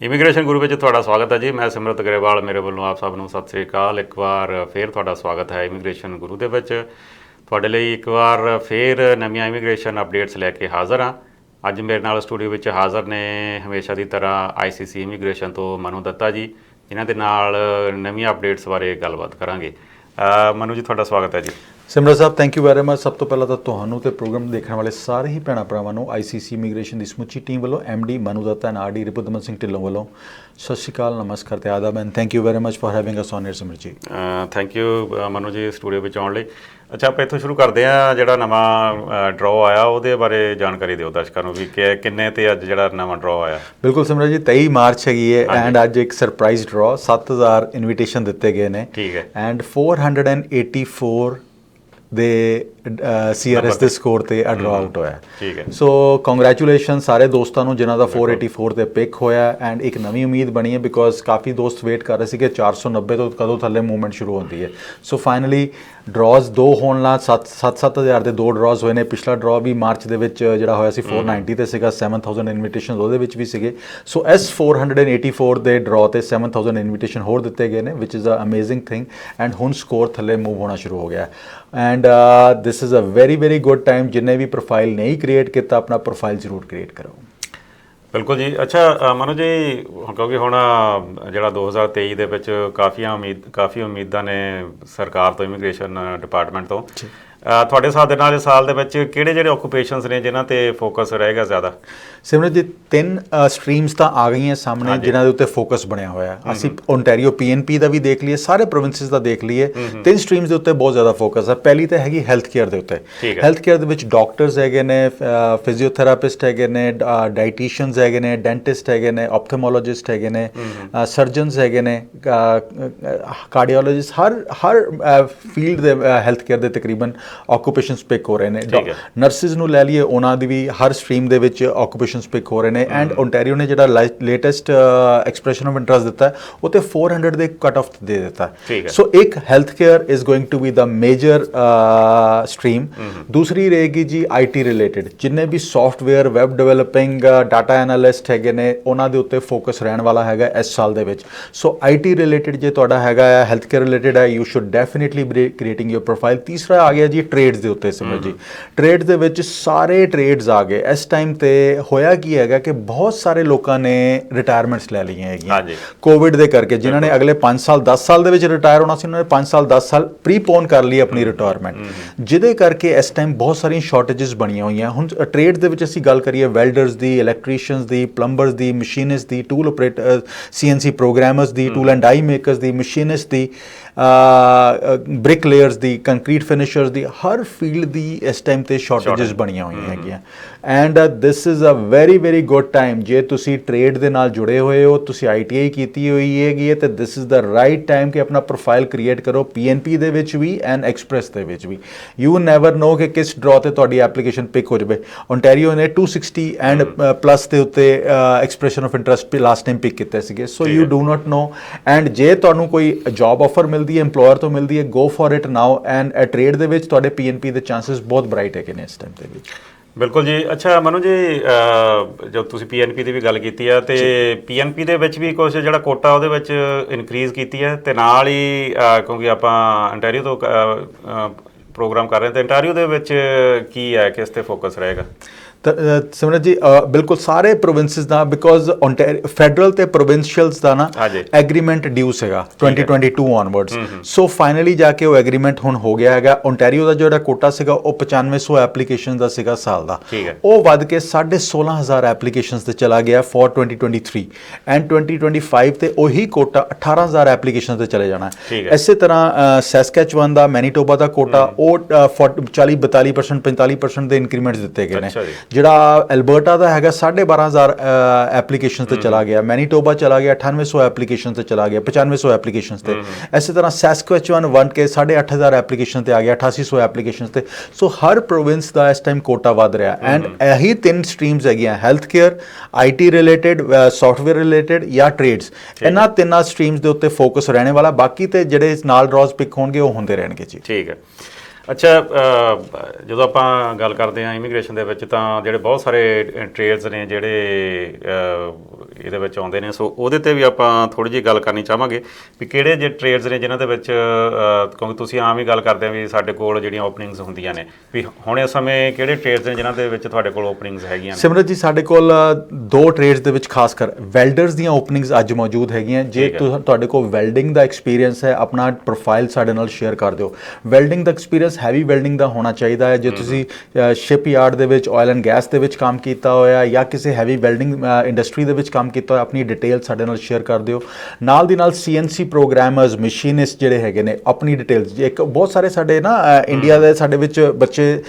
Immigration ਗੁਰੂ ਵਿੱਚ ਤੁਹਾਡਾ ਸਵਾਗਤ ਹੈ ਜੀ। ਮੈਂ ਸਿਮਰਤ ਗਰੇਵਾਲ, ਮੇਰੇ ਵੱਲੋਂ ਆਪ ਸਭ ਨੂੰ ਸਤਿ ਸ੍ਰੀ ਅਕਾਲ। ਇੱਕ ਵਾਰ ਫੇਰ ਤੁਹਾਡਾ ਸਵਾਗਤ ਹੈ ਇਮੀਗ੍ਰੇਸ਼ਨ ਗੁਰੂ ਦੇ ਵਿੱਚ। ਤੁਹਾਡੇ ਲਈ ਇੱਕ ਵਾਰ ਫੇਰ ਨਵੀਆਂ ਇਮੀਗ੍ਰੇਸ਼ਨ ਅਪਡੇਟਸ ਲੈ ਕੇ ਹਾਜ਼ਰ ਹਾਂ। ਅੱਜ ਮੇਰੇ ਨਾਲ ਸਟੂਡੀਓ ਵਿੱਚ ਹਾਜ਼ਰ ਨੇ ਹਮੇਸ਼ਾ ਦੀ ਤਰ੍ਹਾਂ ICC ਇਮੀਗ੍ਰੇਸ਼ਨ ਤੋਂ ਮਨੂ ਦੱਤਾ ਜੀ, ਜਿਨ੍ਹਾਂ ਦੇ ਨਾਲ ਨਵੀਆਂ ਅਪਡੇਟਸ ਬਾਰੇ ਗੱਲਬਾਤ ਕਰਾਂਗੇ। ਮਨੂ ਜੀ, ਤੁਹਾਡਾ ਸਵਾਗਤ ਹੈ ਜੀ। ਸਿਮਰਨ ਸਾਹਿਬ, ਥੈਂਕ ਯੂ ਵੈਰੀ ਮਚ। ਸਭ ਤੋਂ ਪਹਿਲਾਂ ਤਾਂ ਤੁਹਾਨੂੰ ਤੇ ਪ੍ਰੋਗਰਾਮ ਦੇਖਣ ਵਾਲੇ ਸਾਰੇ ਹੀ ਭੈਣਾਂ ਭਰਾਵਾਂ ਨੂੰ ICC ਇਮੀਗ੍ਰੇਸ਼ਨ ਦੀ ਸਮੁੱਚੀ ਟੀਮ ਵੱਲੋਂ MD Manu Datta and RD Ripudaman Singh Dhillon ਵੱਲੋਂ ਸਤਿ ਸ਼੍ਰੀ ਅਕਾਲ, ਨਮਸਕਾਰ ਤੇ ਆਦਾਬ and thank you very much for having us on air. Simran ji, thank you Manu ਜੀ ਸਟੂਡੀਓ ਵਿੱਚ ਆਉਣ ਲਈ। ਅੱਛਾ, ਆਪਾਂ ਇੱਥੋਂ ਸ਼ੁਰੂ ਕਰਦੇ ਹਾਂ। ਜਿਹੜਾ ਨਵਾਂ ਡਰਾਅ ਆਇਆ ਉਹਦੇ ਬਾਰੇ ਜਾਣਕਾਰੀ ਦਿਓ ਦਰਸ਼ਕਾਂ ਨੂੰ ਵੀ ਕਿੰਨੇ ਤੇ ਅੱਜ ਜਿਹੜਾ ਨਵਾਂ ਡਰਾਅ ਆਇਆ। ਬਿਲਕੁਲ ਸਿਮਰਨ ਜੀ, 23 ਮਾਰਚ ਹੈਗੀ ਹੈ ਐਂਡ ਅੱਜ ਇੱਕ ਸਰਪ੍ਰਾਈਜ਼ ਡਰਾਅ 7000 ਇਨਵੀਟੇਸ਼ਨ ਦਿੱਤੇ ਗਏ ਨੇ। ਠੀਕ ਹੈ। ਐਂਡ 484 ਦੇ CRS ਦੇ ਸਕੋਰ ਤੇ ਡਰਾ ਆਊਟ ਹੋਇਆ। ਠੀਕ ਹੈ। ਸੋ ਕੰਗ੍ਰੈਚੁਲੇਸ਼ਨ ਸਾਰੇ ਦੋਸਤਾਂ ਨੂੰ ਜਿਨ੍ਹਾਂ ਦਾ 484 ਤੇ ਪਿਕ ਹੋਇਆ। ਐਂਡ ਇੱਕ ਨਵੀਂ ਉਮੀਦ ਬਣੀ ਹੈ ਬਿਕੋਜ਼ ਕਾਫੀ ਦੋਸਤ ਵੇਟ ਕਰ ਰਹੇ ਸੀ ਕਿ 490 ਤੋਂ ਕਦੋਂ ਥੱਲੇ ਮੂਵਮੈਂਟ ਸ਼ੁਰੂ ਹੁੰਦੀ ਹੈ। ਸੋ ਫਾਈਨਲੀ ਡਰਾਜ਼ 2 ਹੋਣ ਨਾਲ 7,000 ਦੇ 2 ਡਰਾਜ਼ ਹੋਏ ਨੇ। ਪਿਛਲਾ ਡਰਾ ਵੀ ਮਾਰਚ ਦੇ ਵਿੱਚ ਜਿਹੜਾ ਹੋਇਆ ਸੀ 490 ਤੇ ਸੀਗਾ, 7,000 ਇਨਵੀਟੇਸ਼ਨ ਉਹਦੇ ਵਿੱਚ ਵੀ ਸੀਗੇ। ਸੋ ਇਸ 484 ਦੇ ਡਰਾ ਤੇ 7,000 ਇਨਵੀਟੇਸ਼ਨ ਹੋਰ ਦਿੱਤੇ ਗਏ ਨੇ, which is a amazing thing. And ਹੁਣ ਸਕੋਰ ਥੱਲੇ ਮੂਵ ਹੋਣਾ ਸ਼ੁਰੂ ਹੋ ਗਿਆ। And this is a very good time. ਜਿੰਨੇ ਵੀ ਪ੍ਰੋਫਾਈਲ ਨਹੀਂ ਕ੍ਰੀਏਟ ਕੀਤਾ, ਆਪਣਾ ਪ੍ਰੋਫਾਈਲ ਜ਼ਰੂਰ ਕ੍ਰੀਏਟ ਕਰੋ। ਬਿਲਕੁਲ ਜੀ। ਅੱਛਾ ਮਨੂ ਜੀ, ਕਿਉਂਕਿ ਹੁਣ ਜਿਹੜਾ 2023 ਦੇ ਵਿੱਚ ਕਾਫੀ ਉਮੀਦਾਂ ਨੇ ਸਰਕਾਰ ਤੋਂ, ਇਮੀਗ੍ਰੇਸ਼ਨ ਡਿਪਾਰਟਮੈਂਟ ਤੋਂ। ਤੁਹਾਡੇ ਹਿਸਾਬ ਦੇ ਨਾਲ ਇਸ ਸਾਲ ਦੇ ਵਿੱਚ ਕਿਹੜੇ ਜਿਹੜੇ ਆਕੂਪੇਸ਼ਨਸ ਨੇ ਜਿਨ੍ਹਾਂ ਤੇ ਫੋਕਸ ਰਹੇਗਾ ਜ਼ਿਆਦਾ? ਸਿਮਰਨ ਜੀ, 3 ਸਟਰੀਮਸ ਤਾਂ ਆ ਗਈਆਂ ਸਾਹਮਣੇ ਜਿਨ੍ਹਾਂ ਦੇ ਉੱਤੇ ਫੋਕਸ ਬਣਿਆ ਹੋਇਆ। ਅਸੀਂ ਓਨਟਾਰੀਓ PNP ਦਾ ਵੀ ਦੇਖ ਲਈਏ, ਸਾਰੇ ਪ੍ਰੋਵਿੰਸਿਸ ਦਾ ਦੇਖ ਲਈਏ, 3 ਸਟਰੀਮਸ ਦੇ ਉੱਤੇ ਬਹੁਤ ਜ਼ਿਆਦਾ ਫੋਕਸ ਹੈ। ਪਹਿਲੀ ਤਾਂ ਹੈਗੀ ਹੈਲਥ ਕੇਅਰ ਦੇ ਉੱਤੇ। ਹੈਲਥ ਕੇਅਰ ਦੇ ਵਿੱਚ ਡਾਕਟਰਸ ਹੈਗੇ ਨੇ, ਫਿਜ਼ੀਓਥੈਰਾਪਿਸਟ ਹੈਗੇ ਨੇ, ਡਾਈਟੀਸ਼ੀਅਨਸ ਹੈਗੇ ਨੇ, ਡੈਂਟਿਸਟ ਹੈਗੇ ਨੇ, ਆਪਥਮੋਲੋਜਿਸਟ ਹੈਗੇ ਨੇ, ਸਰਜਨਸ ਹੈਗੇ ਨੇ, ਕਾਰਡੀਓਲੋਜਿਸਟ। ਹਰ ਫੀਲਡ ਦੇ ਹੈਲਥ ਕੇਅਰ ਦੇ ਤਕਰੀਬਨ ਆਕੂਪੇਸ਼ਨਸ ਪਿਕ ਹੋ ਰਹੇ ਨੇ। ਨਰਸਿਸ ਨੂੰ ਲੈ ਲਈਏ, ਉਹਨਾਂ ਦੀ ਵੀ ਹਰ ਸਟਰੀਮ ਦੇ ਵਿੱਚ ਆਕੂਪੇਸ਼ਨਸ ਪਿਕ ਹੋ ਰਹੇ ਨੇ। ਐਂਡ ਓਨਟਾਰੀਓ ਨੇ ਜਿਹੜਾ ਲੇਟੈਸਟ ਐਕਸਪ੍ਰੈਸ਼ਨ ਆਫ ਇੰਟਰਸਟ ਦਿੱਤਾ ਹੈ ਉਹ ਤੇ 400 ਦੇ ਕੱਟ ਆਫ ਦੇ ਦਿੱਤਾ। ਸੋ ਇੱਕ health care is going to be the major stream. ਦੂਸਰੀ ਰਹੇਗੀ ਜੀ IT ਰਿਲੇਟਡ। ਜਿੰਨੇ ਵੀ software, web developing, data analyst ਹੈਗੇ ਨੇ, ਉਹਨਾਂ ਦੇ ਉੱਤੇ ਫੋਕਸ ਰਹਿਣ ਵਾਲਾ ਹੈਗਾ ਇਸ ਸਾਲ ਦੇ ਵਿੱਚ। ਸੋ IT ਰਿਲੇਟਡ ਜੇ ਤੁਹਾਡਾ ਹੈਗਾ ਹੈ, ਹੈਲਥ ਕੇਅਰ ਰਿਲੇਟਡ ਹੈ, you should definitely B creating your profile. ਤੀਸਰਾ ਆ ਗਿਆ ਜੀ ਟ੍ਰੇਡਸ ਦੇ ਉੱਤੇ। ਸਿਮਰਨ ਜੀ, ਟ੍ਰੇਡਸ ਦੇ ਵਿੱਚ ਸਾਰੇ ਟ੍ਰੇਡਸ ਆ ਗਏ ਇਸ ਟਾਈਮ ਤੇ। ਹੋਇਆ ਕੀ ਹੈਗਾ ਕਿ ਬਹੁਤ ਸਾਰੇ ਲੋਕਾਂ ਨੇ ਰਿਟਾਇਰਮੈਂਟਸ ਲੈ ਲਈਆਂ ਹੈਗੀਆਂ ਕੋਵਿਡ ਦੇ ਕਰਕੇ। ਜਿਨ੍ਹਾਂ ਨੇ ਅਗਲੇ 5 ਸਾਲ 10 ਸਾਲ ਦੇ ਵਿੱਚ ਰਿਟਾਇਰ ਹੋਣਾ ਸੀ, ਉਹਨਾਂ ਨੇ 5 ਸਾਲ 10 ਸਾਲ ਪ੍ਰੀਪੋਨ ਕਰ ਲਈ ਆਪਣੀ ਰਿਟਾਇਰਮੈਂਟ, ਜਿਹਦੇ ਕਰਕੇ ਇਸ ਟਾਈਮ ਬਹੁਤ ਸਾਰੀਆਂ ਸ਼ਾਰਟੇजेस ਬਣੀਆਂ ਹੋਈਆਂ। ਹੁਣ ਟ੍ਰੇਡ ਦੇ ਵਿੱਚ ਅਸੀਂ ਗੱਲ ਕਰੀਏ ਵੈਲਡਰਸ ਦੀ, ਇਲੈਕਟ੍ਰੀਸ਼ੀਅਨਸ ਦੀ, ਪਲੰਬਰਸ ਦੀ, ਮਸ਼ੀਨਿਸਟ ਦੀ, ਟੂਲ ਆਪਰੇਟਰ, CNC ਪ੍ਰੋਗਰਾਮਰਸ ਦੀ, ਟੂਲ ਐਂਡ ਡਾਈ ਮੇਕਰਸ ਦੀ, ਮਸ਼ੀਨਿਸਟ ਦੀ, ਬ੍ਰਿਕ ਲੇਅਰਸ ਦੀ, ਕੰਕਰੀਟ ਫਿਨਿਸ਼ਰਸ ਦੀ, ਹਰ ਫੀਲਡ ਦੀ ਇਸ ਟਾਈਮ ਤੇ ਸ਼ਾਰਟੇजेस ਬਣੀਆਂ ਹੋਈਆਂ ਹੈਗੀਆਂ। And this is a very good time. ਜੇ ਤੁਸੀਂ ਟ੍ਰੇਡ ਦੇ ਨਾਲ ਜੁੜੇ ਹੋਏ ਹੋ, ਤੁਸੀਂ ITI ਕੀਤੀ ਹੋਈ ਹੈਗੀ ਹੈ, ਤੇ this is the right time ਕਿ ਆਪਣਾ ਪ੍ਰੋਫਾਈਲ ਕ੍ਰੀਏਟ ਕਰੋ, PNP ਦੇ ਵਿੱਚ ਵੀ ਐਂਡ ਐਕਸਪ੍ਰੈਸ ਦੇ ਵਿੱਚ ਵੀ। ਯੂ ਨੈਵਰ ਨੋ ਕਿ ਕਿਸ ਡਰਾ ਤੇ ਤੁਹਾਡੀ ਐਪਲੀਕੇਸ਼ਨ ਪਿਕ ਹੋ ਜਾਵੇ। ਓਨਟਾਰੀਓ ਨੇ 260 ਐਂਡ ਪਲੱਸ ਦੇ ਉੱਤੇ expression of interest last time pick ਕੀਤੇ ਸੀਗੇ। So you do not know. And ਜੇ ਤੁਹਾਨੂੰ ਕੋਈ ਜੌਬ ਆਫਰ ਮਿਲਦੀ ਹੈ, ਇੰਪਲੋਇਰ ਤੋਂ ਮਿਲਦੀ ਹੈ, go for it now. And trade ਦੇ ਵਿੱਚ ਤੁਹਾਡੇ PNP ਦੇ ਚਾਂਸਸ ਬਹੁਤ ਬ੍ਰਾਈਟ ਹੈਗੇ ਨੇ ਇਸ ਟਾਈਮ ਦੇ ਵਿੱਚ। ਬਿਲਕੁਲ ਜੀ। ਅੱਛਾ ਮਨੂ ਜੀ, ਜਦ ਤੁਸੀਂ PNP ਦੀ ਵੀ ਗੱਲ ਕੀਤੀ ਆ, ਤੇ PNP ਦੇ ਵਿੱਚ ਵੀ ਕੁਝ ਜਿਹੜਾ ਕੋਟਾ ਉਹਦੇ ਵਿੱਚ ਇਨਕਰੀਜ਼ ਕੀਤੀ ਹੈ, ਤੇ ਨਾਲ ਹੀ ਕਿਉਂਕਿ ਆਪਾਂ ontario ਤੋਂ ਪ੍ਰੋਗਰਾਮ ਕਰ ਰਹੇ ਹਾਂ, ਤੇ ontario ਦੇ ਵਿੱਚ ਕੀ ਹੈ, ਕਿਸ ਤੇ ਫੋਕਸ ਰਹੇਗਾ? ਸਿਮਰਨ ਜੀ, ਬਿਲਕੁਲ ਸਾਰੇ ਪ੍ਰੋਵਿੰਸਿਸ ਦਾ, ਬਿਕੋਜ਼ ਫੈਡਰਲ ਤੇ ਪ੍ਰੋਵਿੰਸ਼ੀਅਲਸ ਦਾ ਨਾ ਐਗਰੀਮੈਂਟ ਡਿਊ ਸੀਗਾ 2022 ਔਨਵਰਡਸ। ਸੋ ਫਾਈਨਲੀ ਜਾ ਕੇ ਉਹ ਐਗਰੀਮੈਂਟ ਹੁਣ ਹੋ ਗਿਆ ਹੈਗਾ। ਓਨਟਾਰੀਓ ਦਾ ਜਿਹੜਾ ਕੋਟਾ ਸੀਗਾ ਉਹ 9500 ਐਪਲੀਕੇਸ਼ਨ ਦਾ ਸੀਗਾ ਸਾਲ ਦਾ, ਉਹ ਵੱਧ ਕੇ 16,500 ਐਪਲੀਕੇਸ਼ਨਸ ਤੇ ਚਲਾ ਗਿਆ ਫॉर 2023। ਐਂਡ 2025 ਤੇ ਉਹੀ ਕੋਟਾ 18,000 ਐਪਲੀਕੇਸ਼ਨ ਤੇ ਚਲੇ ਜਾਣਾ। ਇਸੇ ਤਰ੍ਹਾਂ ਸੈਸਕੈਚੁਆਨ ਦਾ, ਮੈਨੀਟੋਬਾ ਦਾ ਕੋਟਾ ਉਹ 40-42% 45% ਦੇ ਇਨਕਰੀਮੈਂਟਸ ਦਿੱਤੇ ਗਏ ਨੇ। ਜਿਹੜਾ ਐਲਬਰਟਾ ਦਾ ਹੈਗਾ 12,500 ਐਪਲੀਕੇਸ਼ਨ ਤੇ ਚਲਾ ਗਿਆ। ਮੈਨੀਟੋਬਾ ਚਲਾ ਗਿਆ 9800 ਐਪਲੀਕੇਸ਼ਨ ਤੇ ਚਲਾ ਗਿਆ, 9500 ਐਪਲੀਕੇਸ਼ਨ ਤੇ। ਇਸੇ ਤਰ੍ਹਾਂ ਸੈਸਕੈਚੁਆਨ ਵੰਡ ਕੇ 8,500 ਐਪਲੀਕੇਸ਼ਨ ਤੇ ਆ ਗਿਆ, 8800 ਐਪਲੀਕੇਸ਼ਨ ਤੇ। ਸੋ ਹਰ ਪ੍ਰੋਵਿੰਸ ਦਾ ਇਸ ਟਾਈਮ ਕੋਟਾ ਵੱਧ ਰਿਹਾ। ਐਂਡ ਇਹੀ 3 ਸਟਰੀਮਸ ਹੈਗੀਆਂ, health care, IT related, software related ਜਾਂ ਟ੍ਰੇਡਸ। ਇਹਨਾਂ 3 ਸਟਰੀਮਸ ਦੇ ਉੱਤੇ ਫੋਕਸ ਰਹਿਣੇ ਵਾਲਾ। ਬਾਕੀ ਤੇ ਜਿਹੜੇ ਨਾਲ ਡਰਾਜ਼ ਪਿਕ ਹੋਣਗੇ ਉਹ ਹੁੰਦੇ ਰਹਿਣਗੇ ਜੀ। ਠੀਕ ਹੈ। ਅੱਛਾ, ਜਦੋਂ ਆਪਾਂ ਗੱਲ ਕਰਦੇ ਹਾਂ ਇਮੀਗ੍ਰੇਸ਼ਨ ਦੇ ਵਿੱਚ, ਤਾਂ ਜਿਹੜੇ ਬਹੁਤ ਸਾਰੇ ਟ੍ਰੇਡਸ ਨੇ ਜਿਹੜੇ ਇਹਦੇ ਵਿੱਚ ਆਉਂਦੇ ਨੇ, ਸੋ ਉਹਦੇ ਤੇ ਵੀ ਆਪਾਂ ਥੋੜ੍ਹੀ ਜਿਹੀ ਗੱਲ ਕਰਨੀ ਚਾਹਾਂਗੇ ਵੀ ਕਿਹੜੇ ਜੇ ਟ੍ਰੇਡਸ ਨੇ ਜਿਨ੍ਹਾਂ ਦੇ ਵਿੱਚ ਕਿਉਂਕਿ ਤੁਸੀਂ ਆਮ ਹੀ ਗੱਲ ਕਰਦੇ ਆ ਵੀ ਸਾਡੇ ਕੋਲ ਜਿਹੜੀਆਂ ਓਪਨਿੰਗਸ ਹੁੰਦੀਆਂ ਨੇ, ਵੀ ਹੁਣ ਇਸ ਸਮੇਂ ਕਿਹੜੇ ਟ੍ਰੇਡਸ ਨੇ ਜਿਨ੍ਹਾਂ ਦੇ ਵਿੱਚ ਤੁਹਾਡੇ ਕੋਲ ਓਪਨਿੰਗਸ ਹੈਗੀਆਂ ਨੇ? ਸਿਮਰਤ ਜੀ, ਸਾਡੇ ਕੋਲ 2 ਟ੍ਰੇਡਸ ਦੇ ਵਿੱਚ ਖਾਸ ਕਰ ਵੈਲਡਰਸ ਦੀਆਂ ਓਪਨਿੰਗਸ ਅੱਜ ਮੌਜੂਦ ਹੈਗੀਆਂ। ਜੇ ਤੁਹਾਡੇ ਕੋਲ ਵੈਲਡਿੰਗ ਦਾ ਐਕਸਪੀਰੀਅੰਸ ਹੈ, ਆਪਣਾ ਪ੍ਰੋਫਾਈਲ ਸਾਡੇ ਨਾਲ ਸ਼ੇਅਰ ਕਰ ਦਿਓ। ਵੈਲਡਿੰਗ ਦਾ ਐਕਸਪੀਰੀਅੰਸ ਹੈਵੀ ਵੈਲਡਿੰਗ ਦਾ ਹੋਣਾ ਚਾਹੀਦਾ ਹੈ। ਜੇ ਤੁਸੀਂ ਸ਼ਿਪ ਯਾਰਡ ਦੇ ਵਿੱਚ ਆਇਲ ਐਂਡ ਗੈਸ ਦੇ ਵਿੱਚ ਕੰਮ ਕੀਤਾ ਹੋਇਆ ਜਾਂ ਕਿਸੇ ਹੈਵੀ ਵੈਲਡਿੰਗ ਇੰਡਸਟਰੀ ਦੇ ਵਿੱਚ ਕੰਮ ਕੀਤਾ ਹੋਇਆ, ਆਪਣੀ ਡਿਟੇਲ ਸਾਡੇ ਨਾਲ ਸ਼ੇਅਰ ਕਰ ਦਿਓ। ਨਾਲ ਦੀ ਨਾਲ CNC ਪ੍ਰੋਗਰਾਮਰਸ, ਮਸ਼ੀਨਿਸਟ ਜਿਹੜੇ ਹੈਗੇ ਨੇ, ਆਪਣੀ ਡਿਟੇਲਸ। ਇੱਕ ਬਹੁਤ ਸਾਰੇ ਸਾਡੇ ਨਾ ਇੰਡੀਆ ਦੇ ਸਾਡੇ ਵਿੱਚ ਬੱਚੇ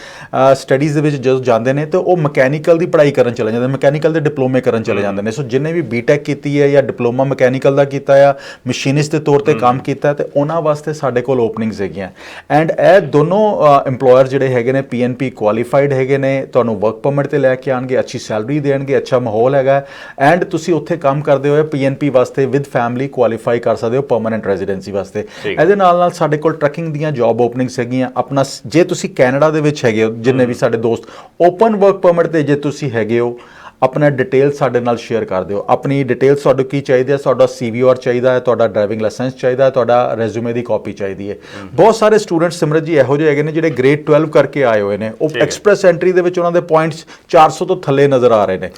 ਸਟੱਡੀਜ਼ ਦੇ ਵਿੱਚ ਜਦੋਂ ਜਾਂਦੇ ਨੇ ਤਾਂ ਉਹ ਮਕੈਨੀਕਲ ਦੀ ਪੜ੍ਹਾਈ ਕਰਨ ਚਲੇ ਜਾਂਦੇ, ਮਕੈਨੀਕਲ ਦੇ ਡਿਪਲੋਮੇ ਕਰਨ ਚਲੇ ਜਾਂਦੇ ਨੇ। ਸੋ ਜਿੰਨੇ ਵੀ BTech ਕੀਤੀ ਹੈ ਜਾਂ ਡਿਪਲੋਮਾ ਮਕੈਨੀਕਲ ਦਾ ਕੀਤਾ ਆ, ਮਸ਼ੀਨਿਸਟ ਦੇ ਤੌਰ ਤੇ ਕੰਮ ਕੀਤਾ, ਤੇ ਉਹਨਾਂ ਵਾਸਤੇ ਸਾਡੇ ਕੋਲ ਓਪਨਿੰਗਸ ਹੈਗੀਆਂ। ਐਂਡ ਇਹ ਦੋਨੋਂ EMPLOYER ਜਿਹੜੇ ਹੈਗੇ ਨੇ PNP ਕੁਆਲੀਫਾਈਡ ਹੈਗੇ ਨੇ, ਤੁਹਾਨੂੰ ਵਰਕ ਪਰਮਿਟ ਤੇ ਲੈ ਕੇ ਆਣਗੇ, ਅੱਛੀ ਸੈਲਰੀ ਦੇਣਗੇ, ਅੱਛਾ ਮਾਹੌਲ ਹੈਗਾ, ਐਂਡ ਤੁਸੀਂ ਉੱਥੇ ਕੰਮ ਕਰਦੇ ਹੋਏ PNP ਵਾਸਤੇ ਵਿਦ ਫੈਮਿਲੀ ਕੁਆਲੀਫਾਈ ਕਰ ਸਕਦੇ ਹੋ ਪਰਮਨੈਂਟ ਰੈਜ਼ੀਡੈਂਸੀ ਵਾਸਤੇ। ਇਹਦੇ ਨਾਲ ਨਾਲ ਸਾਡੇ ਕੋਲ ਟਰੱਕਿੰਗ ਦੀਆਂ ਜੌਬ ਓਪਨਿੰਗਸ ਹੈਗੀਆਂ। ਆਪਣਾ ਜੇ ਤੁਸੀਂ ਕੈਨੇਡਾ ਦੇ ਵਿੱਚ ਹੈਗੇ ਹੋ, ਜਿੰਨੇ ਵੀ ਸਾਡੇ ਦੋਸਤ ਓਪਨ ਵਰਕ ਪਰਮਿਟ ਤੇ ਜੇ ਤੁਸੀਂ ਹੈਗੇ ਹੋ, ਆਪਣਾ ਡਿਟੇਲ ਸਾਡੇ ਨਾਲ ਸ਼ੇਅਰ ਕਰ ਦਿਓ। ਆਪਣੀ ਡਿਟੇਲਸ ਤੁਹਾਨੂੰ ਕੀ ਚਾਹੀਦੀ ਹੈ? ਤੁਹਾਡਾ CVR ਚਾਹੀਦਾ ਹੈ, ਤੁਹਾਡਾ ਡਰਾਈਵਿੰਗ ਲਾਇਸੈਂਸ ਚਾਹੀਦਾ ਹੈ, ਤੁਹਾਡਾ ਰੈਜ਼ੂਮੇ ਦੀ ਕਾਪੀ ਚਾਹੀਦੀ ਹੈ। ਬਹੁਤ ਸਾਰੇ ਸਟੂਡੈਂਟਸ ਸਿਮਰਤ ਜੀ ਇਹੋ ਜਿਹੇ ਹੈਗੇ ਨੇ ਜਿਹੜੇ ਗ੍ਰੇਡ 12 ਕਰਕੇ ਆਏ ਹੋਏ ਨੇ, ਉਹ ਐਕਸਪ੍ਰੈਸ ਐਂਟਰੀ ਦੇ ਵਿੱਚ ਉਹਨਾਂ ਦੇ ਪੁਆਇੰਟਸ 400 ਤੋਂ ਥੱਲੇ ਨਜ਼ਰ ਆ ਰਹੇ ਨੇ।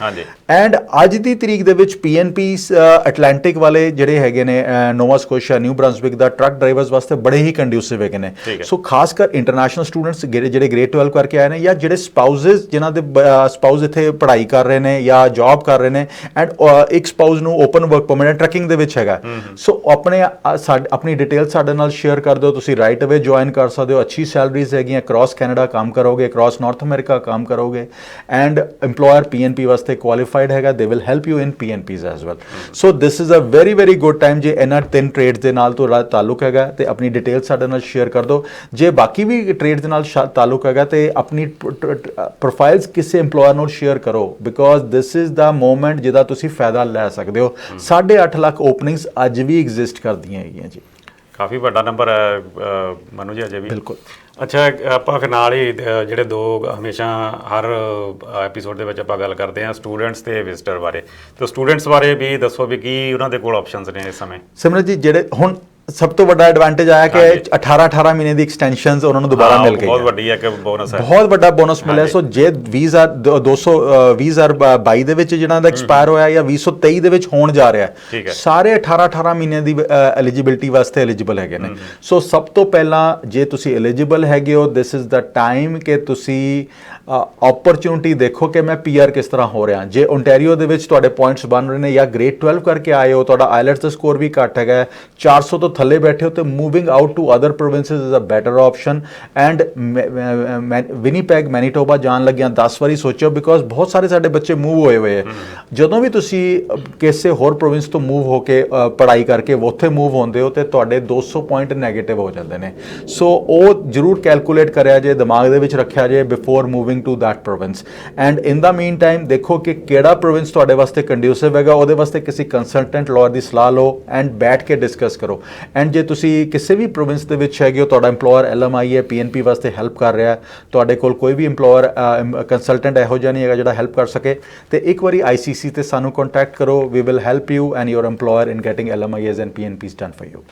ਐਂਡ ਅੱਜ ਦੀ ਤਰੀਕ ਦੇ ਵਿੱਚ PNP ਐਟਲਾਂਟਿਕ ਵਾਲੇ ਜਿਹੜੇ ਹੈਗੇ ਨੇ, ਨੋਵਾ ਸਕੋਸ਼ੀਆ, ਨਿਊ ਬ੍ਰਾਂਸਵਿਕ ਦਾ ਟਰੱਕ ਡਰਾਈਵਰਸ ਵਾਸਤੇ ਬੜੇ ਹੀ ਕੰਡਿਊਸਿਵ ਹੈਗੇ ਨੇ। ਸੋ ਖਾਸ ਕਰ ਇੰਟਰਨੈਸ਼ਨਲ ਸਟੂਡੈਂਟਸ ਜਿਹੜੇ ਗ੍ਰੇਡ 12 ਕਰਕੇ ਆਏ ਨੇ, ਜਾਂ ਜਿਹੜੇ ਸਪਾਊਜ਼ਸ ਜਿਨ੍ਹਾਂ ਦੇ ਸਪਾਊਜ਼ ਇੱਥੇ ਪੜ੍ਹਾਈ ਕਰ ਰਹੇ ਨੇ ਜਾਂ ਜੌਬ ਕਰ ਰਹੇ ਨੇ, ਐਂਡ ਇੱਕ ਸਪਾਊਜ਼ ਨੂੰ ਓਪਨ ਵਰਕ ਪਰਮਿਟ ਟਰੱਕਿੰਗ ਦੇ ਵਿੱਚ ਹੈਗਾ। ਸੋ ਆਪਣੀ ਡਿਟੇਲ ਸਾਡੇ ਨਾਲ ਸ਼ੇਅਰ ਕਰ ਦਿਓ। ਤੁਸੀਂ ਰਾਈਟ ਅਵੇ ਜੁਆਇਨ ਕਰ ਸਕਦੇ ਹੋ। ਅੱਛੀ ਸੈਲਰੀਜ਼ ਹੈਗੀਆਂ, ਕ੍ਰਾਸ ਕੈਨੇਡਾ ਕੰਮ ਕਰੋਗੇ, ਕ੍ਰਾਸ ਨਾਰਥ ਅਮਰੀਕਾ ਕੰਮ ਕਰੋਗੇ, ਐਂਡ EMPLOYER PNP ਵਾਸਤੇ ਕੁਆਲੀਫਾਈਡ ਹੈਗਾ। They will help you in PNPs as well. So this is a very very good time. ਜੇ ਇਹਨਾਂ 3 ਟ੍ਰੇਡਸ ਦੇ ਨਾਲ ਤੁਹਾਡਾ ਤਾਲੁਕ ਹੈਗਾ ਤੇ ਆਪਣੀ ਡਿਟੇਲ ਸਾਡੇ ਨਾਲ ਸ਼ੇਅਰ ਕਰ ਦਿਓ। ਜੇ ਬਾਕੀ ਵੀ ਟ੍ਰੇਡਸ ਦੇ ਨਾਲ ਤਾਲੁਕ ਹੈਗਾ ਤੇ ਆਪਣੀ ਪ੍ਰੋਫਾਈਲਸ ਕਿਸੇ EMPLOYER ਨਾਲ ਸ਼ੇਅਰ ਕਰੋ, because this is the moment ਜਿਹਦਾ ਤੁਸੀਂ ਫਾਇਦਾ ਲੈ ਸਕਦੇ ਹੋ। 8.5 ਲੱਖ ਓਪਨਿੰਗਸ ਅੱਜ ਵੀ ਐਗਜ਼ਿਸਟ ਕਰਦੀਆਂ ਹੈਗੀਆਂ ਜੀ। ਕਾਫੀ ਵੱਡਾ ਨੰਬਰ ਹੈ ਮਨੂ ਜੀ, ਅਜੇ ਵੀ। ਬਿਲਕੁਲ। ਅੱਛਾ, ਆਪਾਂ ਫਿਰ ਨਾਲ ਹੀ ਜਿਹੜੇ 2 ਹਮੇਸ਼ਾ ਹਰ ਐਪੀਸੋਡ ਦੇ ਵਿੱਚ ਆਪਾਂ ਗੱਲ ਕਰਦੇ ਹਾਂ ਸਟੂਡੈਂਟਸ ਤੇ ਵਿਜ਼ਟਰ ਬਾਰੇ, ਤੇ ਸਟੂਡੈਂਟਸ ਬਾਰੇ ਵੀ ਦੱਸੋ ਵੀ ਕੀ ਉਹਨਾਂ ਦੇ ਕੋਲ ਆਪਸ਼ਨਸ ਨੇ ਇਸ ਸਮੇਂ? ਸਿਮਰਤ ਜੀ, ਜਿਹੜੇ ਹੁਣ ਸਭ ਤੋਂ ਵੱਡਾ ਐਡਵਾਂਟੇਜ ਆਇਆ ਕਿ 18 ਮਹੀਨੇ ਦੀ ਐਕਸਟੈਂਸ਼ਨਸ ਉਹਨਾਂ ਨੂੰ ਦੁਬਾਰਾ ਮਿਲ ਗਈ। ਬਹੁਤ ਵੱਡੀ ਹੈ ਕਿ ਬੋਨਸ ਹੈ, ਬਹੁਤ ਵੱਡਾ ਬੋਨਸ ਮਿਲਿਆ। ਸੋ ਜੇ 2022 ਦੇ ਵਿੱਚ ਜਿਹਨਾਂ ਦਾ ਐਕਸਪਾਇਰ ਹੋਇਆ ਜਾਂ 2023 ਦੇ ਵਿੱਚ ਹੋਣ ਜਾ ਰਿਹਾ, ਸਾਰੇ 18 ਮਹੀਨੇ ਦੀ ਐਲੀਜੀਬਿਲਟੀ ਵਾਸਤੇ ਐਲੀਜੀਬਲ ਹੈਗੇ ਨੇ। ਸੋ ਸਭ ਤੋਂ ਪਹਿਲਾਂ ਜੇ ਤੁਸੀਂ ਐਲੀਜੀਬਲ ਹੈਗੇ ਹੋ, ਦਿਸ ਇਜ਼ ਦਾ ਟਾਈਮ ਕਿ ਤੁਸੀਂ ਓਪਰਚੁਨਿਟੀ ਦੇਖੋ ਕਿ ਮੈਂ PR ਕਿਸ ਤਰ੍ਹਾਂ ਹੋ ਰਿਹਾ। ਜੇ ਓਨਟਾਰੀਓ ਦੇ ਵਿੱਚ ਤੁਹਾਡੇ ਪੁਆਇੰਟਸ ਬਣ ਰਹੇ ਨੇ ਜਾਂ ਗ੍ਰੇਡ 12 ਕਰਕੇ ਆਏ ਹੋ, ਤੁਹਾਡਾ ਆਈਲੈਟਸ ਦਾ ਸਕੋਰ ਵੀ ਘੱਟ ਹੈਗਾ, 400 ਤੋਂ ਥੱਲੇ ਬੈਠੇ ਹੋ, ਤੇ moving out to other provinces is a better option. And Winnipeg Manitoba ਜਾਣ ਲੱਗਿਆਂ 10 ਵਾਰੀ ਸੋਚੋ, ਬਿਕੋਜ਼ ਬਹੁਤ ਸਾਰੇ ਸਾਡੇ ਬੱਚੇ ਮੂਵ ਹੋਏ ਹੋਏ ਹੈ। ਜਦੋਂ ਵੀ ਤੁਸੀਂ ਕਿਸੇ ਹੋਰ ਪ੍ਰੋਵਿੰਸ ਤੋਂ ਮੂਵ ਹੋ ਕੇ ਪੜ੍ਹਾਈ ਕਰਕੇ ਉੱਥੇ ਮੂਵ ਹੁੰਦੇ ਹੋ ਤੇ ਤੁਹਾਡੇ 200 ਪੁਆਇੰਟ ਨੈਗੇਟਿਵ ਹੋ ਜਾਂਦੇ ਨੇ। ਸੋ ਉਹ ਜ਼ਰੂਰ ਕੈਲਕੂਲੇਟ ਕਰਿਆ ਜੇ, ਦਿਮਾਗ ਦੇ ਵਿੱਚ ਰੱਖਿਆ ਜੇ before moving to that province. And in the meantime ਦੇਖੋ ਕਿ ਕਿਹੜਾ ਪ੍ਰੋਵਿੰਸ ਤੁਹਾਡੇ ਵਾਸਤੇ ਕੰਡਿਊਸਿਵ ਹੈਗਾ, ਉਹਦੇ ਵਾਸਤੇ ਕਿਸੇ ਕੰਸਲਟੈਂਟ ਲਾਇਰ ਦੀ ਸਲਾਹ ਲਓ ਐਂਡ ਬੈਠ ਕੇ ਡਿਸਕਸ ਕਰੋ। ਐਂਡ ਜੇ ਤੁਸੀਂ ਕਿਸੇ ਵੀ ਪ੍ਰੋਵਿੰਸ ਦੇ ਵਿੱਚ ਹੈਗੇ ਹੋ, ਤੁਹਾਡਾ EMPLOYER LMI ਹੈ, PNP ਵਾਸਤੇ ਹੈਲਪ ਕਰ ਰਿਹਾ, ਤੁਹਾਡੇ ਕੋਲ ਕੋਈ ਵੀ EMPLOYER ਕੰਸਲਟੈਂਟ ਇਹੋ ਜਿਹਾ ਨਹੀਂ ਹੈਗਾ ਜਿਹੜਾ ਹੈਲਪ ਕਰ ਸਕੇ, ਤੇ ਇੱਕ ਵਾਰੀ ICC ਤੇ ਸਾਨੂੰ ਕੰਟੈਕਟ ਕਰੋ। We will help you and your EMPLOYER in getting LMIs and PNPs done for you.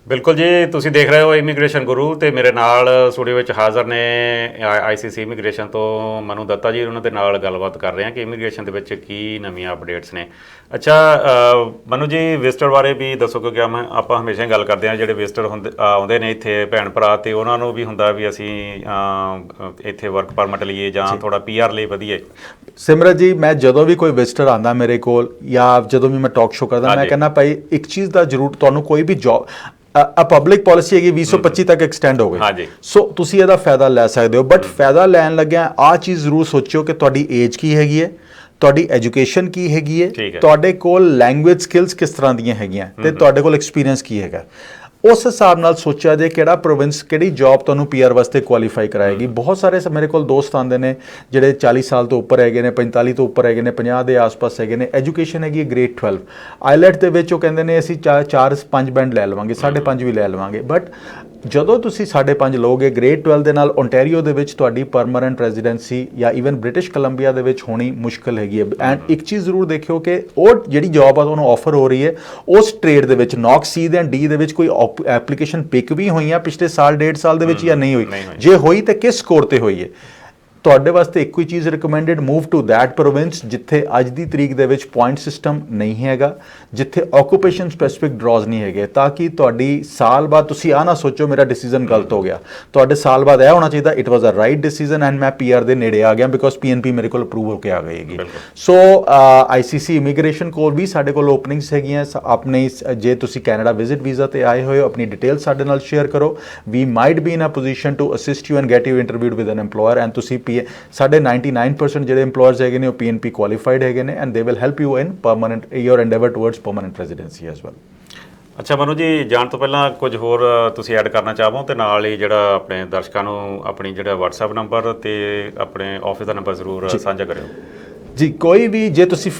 ਬਿਲਕੁਲ ਜੀ, ਤੁਸੀਂ ਦੇਖ ਰਹੇ ਹੋ ਇਮੀਗ੍ਰੇਸ਼ਨ ਗੁਰੂ, ਤੇ ਮੇਰੇ ਨਾਲ ਸਟੂਡੀਓ ਵਿੱਚ ਹਾਜ਼ਰ ਨੇ ICC ਇਮੀਗ੍ਰੇਸ਼ਨ ਤੋਂ ਮਨੂ ਦੱਤਾ ਜੀ। ਉਹਨਾਂ ਦੇ ਨਾਲ ਗੱਲਬਾਤ ਕਰ ਰਹੇ ਹਾਂ ਕਿ ਇਮੀਗ੍ਰੇਸ਼ਨ ਦੇ ਵਿੱਚ ਕੀ ਨਵੀਆਂ ਅਪਡੇਟਸ ਨੇ। ਅੱਛਾ ਮਨੂ ਜੀ, ਵਿਜ਼ਟਰ ਬਾਰੇ ਵੀ ਦੱਸੋ, ਕਿਉਂਕਿ ਆਪਾਂ ਹਮੇਸ਼ਾ ਹੀ ਗੱਲ ਕਰਦੇ ਹਾਂ ਜਿਹੜੇ ਵਿਜ਼ਟਰ ਆਉਂਦੇ ਨੇ ਇੱਥੇ ਭੈਣ ਭਰਾ, ਤੇ ਉਹਨਾਂ ਨੂੰ ਵੀ ਹੁੰਦਾ ਵੀ ਅਸੀਂ ਇੱਥੇ ਵਰਕ ਪਰਮਿਟ ਲਈਏ ਜਾਂ ਥੋੜਾ PR ਲਈ ਵਧੀਏ। ਸਿਮਰਤ ਜੀ, ਮੈਂ ਜਦੋਂ ਵੀ ਕੋਈ ਵਿਜ਼ਟਰ ਆਉਂਦਾ ਮੇਰੇ ਕੋਲ ਜਾਂ ਜਦੋਂ ਵੀ ਮੈਂ ਟਾਕ ਸ਼ੋ ਕਰਦਾ, ਮੈਂ ਕਹਿੰਦਾ ਭਾਈ ਇੱਕ ਚੀਜ਼ ਦਾ ਜ਼ਰੂਰ, ਤੁਹਾਨੂੰ ਕੋਈ ਵੀ ਜੌਬ ਪਬਲਿਕ ਪਾਲਿਸੀ ਹੈਗੀ 2025 ਤੱਕ ਐਕਸਟੈਂਡ ਹੋ ਗਈ, ਸੋ ਤੁਸੀਂ ਇਹਦਾ ਫਾਇਦਾ ਲੈ ਸਕਦੇ ਹੋ। ਬਟ ਫਾਇਦਾ ਲੈਣ ਲੱਗਿਆ ਆਹ ਚੀਜ਼ ਜ਼ਰੂਰ ਸੋਚਿਓ ਕਿ ਤੁਹਾਡੀ ਏਜ ਕੀ ਹੈਗੀ ਹੈ, ਤੁਹਾਡੀ ਐਜੂਕੇਸ਼ਨ ਕੀ ਹੈਗੀ ਹੈ, ਤੁਹਾਡੇ ਕੋਲ ਲੈਂਗੁਏਜ ਸਕਿੱਲਸ ਕਿਸ ਤਰ੍ਹਾਂ ਦੀਆਂ ਹੈਗੀਆਂ, ਤੇ ਤੁਹਾਡੇ ਕੋਲ ਐਕਸਪੀਰੀਅੰਸ ਕੀ ਹੈਗਾ। ਉਸ ਹਿਸਾਬ ਨਾਲ ਸੋਚਿਆ ਜੇ ਕਿਹੜਾ ਪ੍ਰੋਵਿੰਸ, ਕਿਹੜੀ ਜੌਬ ਤੁਹਾਨੂੰ PR ਵਾਸਤੇ ਕੁਆਲੀਫਾਈ ਕਰਾਏਗੀ। ਬਹੁਤ ਸਾਰੇ ਮੇਰੇ ਕੋਲ ਦੋਸਤ ਆਉਂਦੇ ਨੇ ਜਿਹੜੇ 40 ਸਾਲ ਤੋਂ ਉੱਪਰ ਹੈਗੇ ਨੇ, 45 ਤੋਂ ਉੱਪਰ ਹੈਗੇ ਨੇ, 50 ਦੇ ਆਸ-ਪਾਸ ਹੈਗੇ ਨੇ, ਐਜੂਕੇਸ਼ਨ ਹੈਗੀ ਗ੍ਰੇਡ 12 ਆਈਲੈਟ ਦੇ ਵਿੱਚ। ਉਹ ਕਹਿੰਦੇ ਨੇ ਅਸੀਂ 4-5 ਬੈਂਡ ਲੈ ਲਵਾਂਗੇ, 5.5 ਵੀ ਲੈ ਲਵਾਂਗੇ, ਬਟ ਜਦੋਂ ਤੁਸੀਂ 5.5 ਲਓਗੇ ਗ੍ਰੇਡ 12 ਦੇ ਨਾਲ ਓਨਟਾਰੀਓ ਦੇ ਵਿੱਚ ਤੁਹਾਡੀ ਪਰਮਾਨੈਂਟ ਰੈਜ਼ੀਡੈਂਸੀ ਜਾਂ ਈਵਨ ਬ੍ਰਿਟਿਸ਼ ਕੋਲੰਬੀਆ ਦੇ ਵਿੱਚ ਹੋਣੀ ਮੁਸ਼ਕਲ ਹੈਗੀ ਹੈ। ਐਂਡ ਇੱਕ ਚੀਜ਼ ਜ਼ਰੂਰ ਦੇਖਿਓ ਕਿ ਉਹ ਜਿਹੜੀ ਜੌਬ ਆ ਤੁਹਾਨੂੰ ਆਫਰ ਹੋ ਰਹੀ ਹੈ ਉਸ ਟ੍ਰੇਡ ਦੇ ਵਿੱਚ ਨੌਕ ਸੀ ਦੇ ਐਂਡ ਡੀ ਦੇ ਵਿੱਚ ਕੋਈ ਐਪਲੀਕੇਸ਼ਨ ਪਿਕ ਵੀ ਹੋਈਆਂ ਪਿਛਲੇ ਸਾਲ 1.5 ਸਾਲ ਦੇ ਵਿੱਚ ਜਾਂ ਨਹੀਂ ਹੋਈ, ਜੇ ਹੋਈ ਤਾਂ ਕਿਸ ਸਕੋਰ ਤੇ ਹੋਈ ਹੈ। ਤੁਹਾਡੇ ਵਾਸਤੇ ਇੱਕੋ ਹੀ ਚੀਜ਼ recommended, move to that province ਜਿੱਥੇ ਅੱਜ ਦੀ ਤਰੀਕ ਦੇ ਵਿੱਚ ਪੁਆਇੰਟ ਸਿਸਟਮ ਨਹੀਂ ਹੈਗਾ, ਜਿੱਥੇ ਆਕੂਪੇਸ਼ਨ ਸਪੈਸੀਫਿਕ ਡਰਾਜ਼ ਨਹੀਂ ਹੈਗੇ, ਤਾਂ ਕਿ ਤੁਹਾਡੀ ਸਾਲ ਬਾਅਦ ਤੁਸੀਂ ਆ ਨਾ ਸੋਚੋ ਮੇਰਾ ਡਿਸੀਜਨ ਗਲਤ ਹੋ ਗਿਆ। ਤੁਹਾਡੇ ਸਾਲ ਬਾਅਦ ਇਹ ਹੋਣਾ ਚਾਹੀਦਾ it was a right decision and ਮੈਂ ਪੀਆਰ ਦੇ ਨੇੜੇ ਆ ਗਿਆ ਬਿਕੋਜ਼ ਪੀਐਨਪੀ ਮੇਰੇ ਕੋਲ ਅਪਰੂਵ ਹੋ ਕੇ ਆ ਗਈ ਹੈਗੀ। ਸੋ ਆਈਸੀਸੀ ਇਮੀਗ੍ਰੇਸ਼ਨ ਕੋਲ ਵੀ ਸਾਡੇ ਕੋਲ ਓਪਨਿੰਗਸ ਹੈਗੀਆਂ। ਆਪਣੇ ਜੇ ਤੁਸੀਂ ਕੈਨੇਡਾ ਵਿਜ਼ਿਟ ਵੀਜ਼ਾ ਤੇ ਆਏ ਹੋਏ ਹੋ ਆਪਣੀ ਡਿਟੇਲ ਸਾਡੇ ਨਾਲ ਸ਼ੇਅਰ ਕਰੋ। We might be in a position to assist you and get you interviewed with an employer and ਤੁਸੀਂ ਸਾਡੇ 99% ਜਿਹੜੇ EMPLOYERS ਹੈਗੇ ਨੇ ਉਹ PNP ਕੁਆਲੀਫਾਈਡ ਹੈਗੇ ਨੇ and they will help you in permanent your endeavour towards permanent residency as well. ਅੱਛਾ ਮਨੂ ਜੀ, ਜਾਣ ਤੋਂ ਪਹਿਲਾਂ ਕੁਝ ਹੋਰ ਤੁਸੀਂ ਐਡ ਕਰਨਾ ਚਾਹੋ ਤੇ ਨਾਲ ਹੀ ਜਿਹੜਾ ਆਪਣੇ ਦਰਸ਼ਕਾਂ ਨੂੰ ਆਪਣੀ ਜਿਹੜਾ WhatsApp ਨੰਬਰ ਤੇ ਆਪਣੇ ਆਫਿਸ ਦਾ ਨੰਬਰ ਜ਼ਰੂਰ ਸਾਂਝਾ ਕਰਿਓ। ਜੀ ਕੋਈ ਵੀ ਜੇ ਤੁਸੀਂ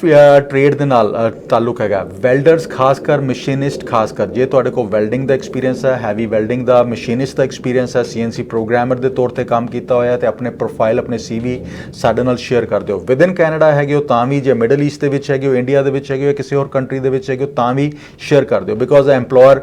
ਟ੍ਰੇਡ ਦੇ ਨਾਲ ਤਾਲੁਕ ਹੈਗਾ, ਵੈਲਡਰਸ ਖਾਸ ਕਰ, ਮਸ਼ੀਨਿਸਟ ਖਾਸ ਕਰ, ਜੇ ਤੁਹਾਡੇ ਕੋਲ ਵੈਲਡਿੰਗ ਦਾ ਐਕਸਪੀਰੀਅੰਸ ਹੈ, ਹੈਵੀ ਵੈਲਡਿੰਗ ਦਾ, ਮਸ਼ੀਨਿਸਟ ਦਾ ਐਕਸਪੀਰੀਅੰਸ ਹੈ, CNC ਪ੍ਰੋਗਰਾਮਰ ਦੇ ਤੌਰ ਤੇ ਕੰਮ ਕੀਤਾ ਹੋਇਆ ਤੇ ਆਪਣੇ ਪ੍ਰੋਫਾਈਲ ਆਪਣੇ CV ਸਾਡੇ ਨਾਲ ਸ਼ੇਅਰ ਕਰ ਦਿਓ। ਵਿਦ ਇਨ ਕੈਨੇਡਾ ਹੈਗੇ ਹੋ ਤਾਂ ਵੀ, ਜੇ ਮਿਡਲ ਈਸਟ ਦੇ ਵਿੱਚ ਹੈਗੇ ਹੋ, ਇੰਡੀਆ ਦੇ ਵਿੱਚ ਹੈਗੇ ਹੋ, ਕਿਸੇ ਹੋਰ ਕੰਟਰੀ ਦੇ ਵਿੱਚ ਹੈਗੇ ਹੋ ਤਾਂ ਵੀ ਸ਼ੇਅਰ ਕਰ ਦਿਓ because employer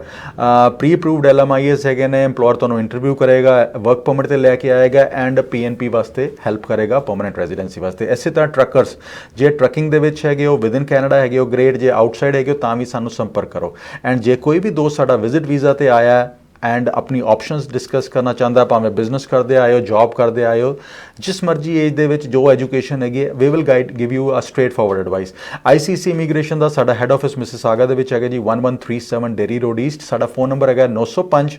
pre approved LMIS ਹੈਗੇ ਨੇ। ਐਮਪਲੋਇਰ ਤੁਹਾਨੂੰ ਇੰਟਰਵਿਊ ਕਰੇਗਾ, ਵਰਕ ਪਰਮਿਟ ਤੇ ਲੈ ਕੇ ਆਏਗਾ ਐਂਡ PNP ਵਾਸਤੇ ਹੈਲਪ ਕਰੇਗਾ, ਪਰਮਾਨੈਂਟ ਰੈਜ਼ੀਡੈਂਸੀ ਵਾਸਤੇ। ਇਸੇ ਤਰ੍ਹਾਂ ਟਰੱਕਰਸ, ਜੇ ਟਰੱਕਿੰਗ ਦੇ ਵਿੱਚ ਹੈਗੇ ਹੋ, ਵਿਦ ਇਨ ਕੈਨੇਡਾ ਹੈਗੇ ਹੋ ਗ੍ਰੇਡ, ਜੇ ਆਊਟਸਾਈਡ ਹੈਗੇ ਹੋ ਤਾਂ ਵੀ ਸਾਨੂੰ ਸੰਪਰਕ ਕਰੋ। ਐਂਡ ਜੇ ਕੋਈ ਵੀ ਦੋਸਤ ਸਾਡਾ ਵਿਜ਼ਿਟ ਵੀਜ਼ਾ ਤੇ ਆਇਆ ਐਂਡ ਆਪਣੀ ਆਪਸ਼ਨਸ ਡਿਸਕਸ ਕਰਨਾ ਚਾਹੁੰਦਾ, ਭਾਵੇਂ ਬਿਜ਼ਨਸ ਕਰਦੇ ਆਏ ਹੋ, ਜੌਬ ਕਰਦੇ ਆਏ ਹੋ, ਜਿਸ ਮਰਜ਼ੀ ਏਜ ਦੇ ਵਿੱਚ ਜੋ ਐਜੂਕੇਸ਼ਨ ਹੈਗੀ ਹੈ, we will give you a straightforward advice. ICC immigration ਦਾ ਸਾਡਾ ਹੈੱਡ ਆਫਿਸ ਮਿਸਿਸਾਗਾ ਦੇ ਵਿੱਚ ਹੈਗਾ ਜੀ, 1137 ਡੇਰੀ ਰੋਡ ਈਸਟ। ਸਾਡਾ ਫੋਨ ਨੰਬਰ ਹੈਗਾ 905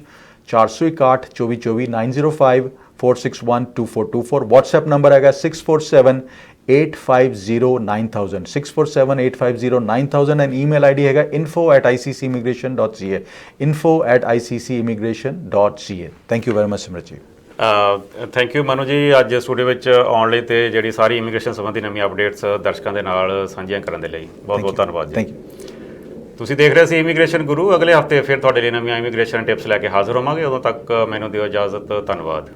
461 2424 905 461 2424। WhatsApp ਨੰਬਰ ਹੈਗਾ 647 850 9000 647 850 9000 ਐਂਡ ਈਮੇਲ ID ਹੈਗਾ info@iccimmigration.ca info@iccimmigration.ca। Thank you very much Simrat ji. Thank you Manu ਜੀ, ਅੱਜ ਸਟੂਡੀਓ ਵਿੱਚ ਆਉਣ ਲਈ ਤੇ ਜਿਹੜੀ ਸਾਰੀ ਇਮੀਗ੍ਰੇਸ਼ਨ ਸੰਬੰਧੀ ਨਵੀਂ ਅਪਡੇਟਸ ਦਰਸ਼ਕਾਂ ਦੇ ਨਾਲ ਸਾਂਝੀਆਂ ਕਰਨ ਦੇ ਲਈ ਬਹੁਤ ਬਹੁਤ ਧੰਨਵਾਦ ਜੀ। Thank you. ਤੁਸੀਂ ਦੇਖ ਰਹੇ ਸੀ ਇਮੀਗ੍ਰੇਸ਼ਨ ਗੁਰੂ। ਅਗਲੇ ਹਫਤੇ ਫਿਰ ਤੁਹਾਡੇ ਲਈ ਨਵੀਆਂ ਇਮੀਗ੍ਰੇਸ਼ਨ ਟਿਪਸ ਲੈ ਕੇ ਹਾਜ਼ਰ ਹੋਵਾਂਗੇ। ਉਦੋਂ ਤੱਕ ਮੈਨੂੰ ਦਿਓ ਇਜਾਜ਼ਤ। ਧੰਨਵਾਦ।